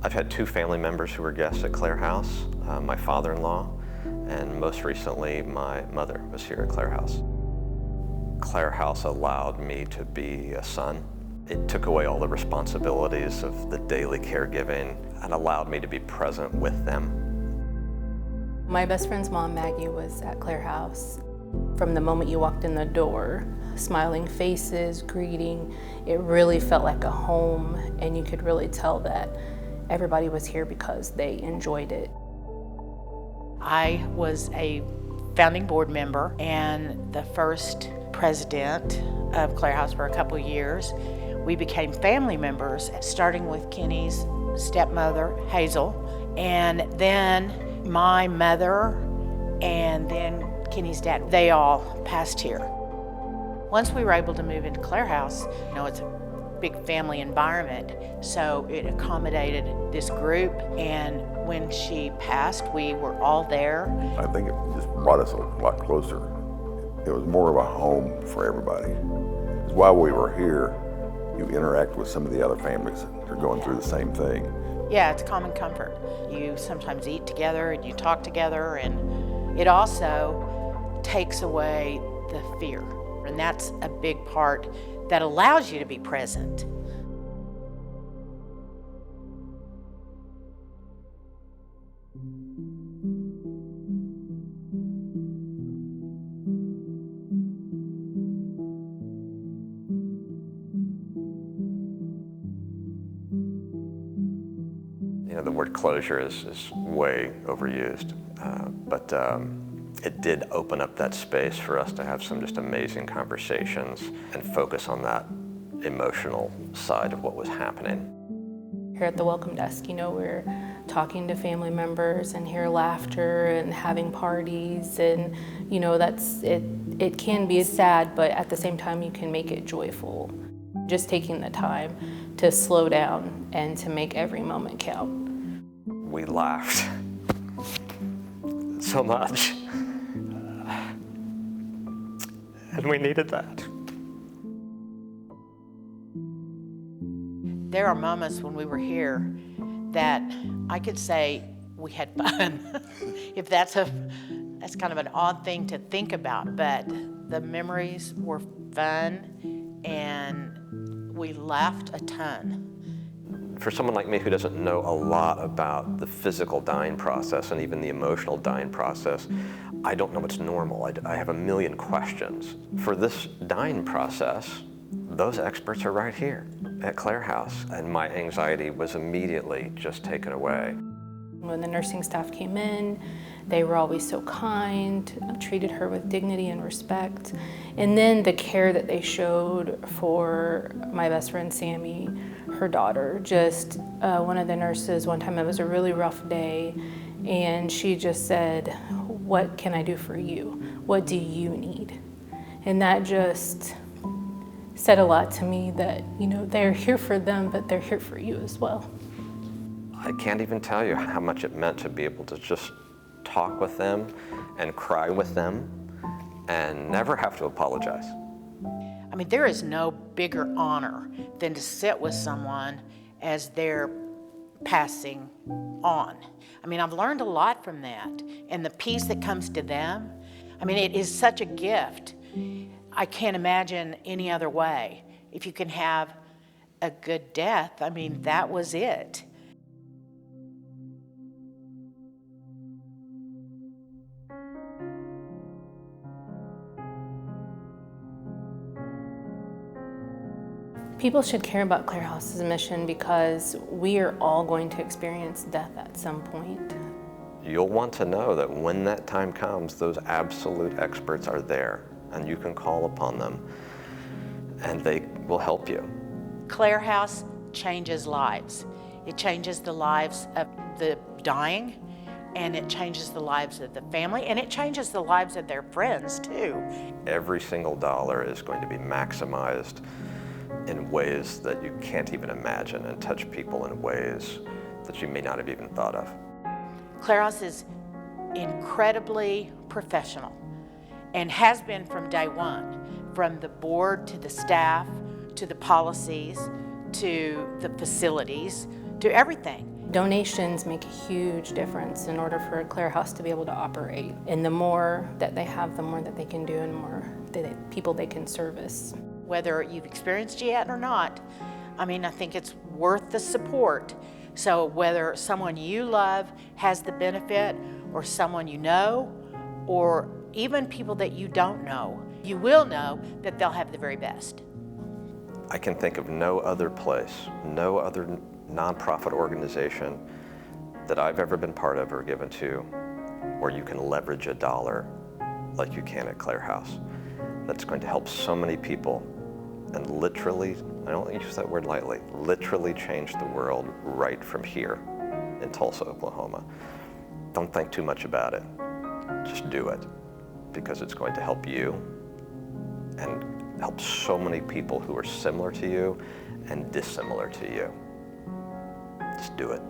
I've had two family members who were guests at Clarehouse, my father-in-law, and most recently my mother was here at Clarehouse. Clarehouse allowed me to be a son. It took away all the responsibilities of the daily caregiving and allowed me to be present with them. My best friend's mom, Maggie, was at Clarehouse. From the moment you walked in the door, smiling faces, greeting, it really felt like a home, and you could really tell that everybody was here because they enjoyed it. I was a founding board member and the first president of Clarehouse for a couple of years. We became family members, starting with Kenny's stepmother, Hazel, and then my mother, and then Kenny's dad. They all passed here. Once we were able to move into Clarehouse, it's a big family environment, so it accommodated this group, and when she passed, we were all there. I think it just brought us a lot closer. It was more of a home for everybody. Because while we were here, you interact with some of the other families that are going through the same thing. Yeah, it's common comfort. You sometimes eat together and you talk together, and it also takes away the fear. And that's a big part that allows you to be present. The word closure is way overused, but it did open up that space for us to have some just amazing conversations and focus on that emotional side of what was happening. Here at the welcome desk, we're talking to family members and hear laughter and having parties, and that's it. It can be sad, but at the same time you can make it joyful. Just taking the time to slow down and to make every moment count. We laughed so much, and we needed that. There are moments when we were here that I could say we had fun. If that's kind of an odd thing to think about, but the memories were fun and we laughed a ton. For someone like me who doesn't know a lot about the physical dying process and even the emotional dying process, I don't know what's normal. I have a million questions. For this dying process, those experts are right here at Clarehouse, and my anxiety was immediately just taken away. When the nursing staff came in, they were always so kind, treated her with dignity and respect. And then the care that they showed for my best friend Sammy, her daughter. Just one of the nurses, one time it was a really rough day, and she just said, "What can I do for you? What do you need?" And that just said a lot to me that, they're here for them, but they're here for you as well. I can't even tell you how much it meant to be able to just talk with them and cry with them and never have to apologize. There is no bigger honor than to sit with someone as they're passing on. I've learned a lot from that, and the peace that comes to them. It is such a gift. I can't imagine any other way. If you can have a good death, that was it. People should care about Clarehouse's mission because we are all going to experience death at some point. You'll want to know that when that time comes, those absolute experts are there, and you can call upon them, and they will help you. Clarehouse changes lives. It changes the lives of the dying, and it changes the lives of the family, and it changes the lives of their friends too. Every single dollar is going to be maximized in ways that you can't even imagine and touch people in ways that you may not have even thought of. Clarehouse is incredibly professional and has been from day one, from the board to the staff, to the policies, to the facilities, to everything. Donations make a huge difference in order for Clarehouse to be able to operate. And the more that they have, the more that they can do and more people they can service. Whether you've experienced it yet or not, I mean, I think it's worth the support. So whether someone you love has the benefit, or someone you know, or even people that you don't know, you will know that they'll have the very best. I can think of no other place, no other nonprofit organization that I've ever been part of or given to where you can leverage a dollar like you can at Clarehouse. That's going to help so many people and literally, I don't use that word lightly, literally change the world right from here in Tulsa, Oklahoma. Don't think too much about it. Just do it, because it's going to help you and help so many people who are similar to you and dissimilar to you. Just do it.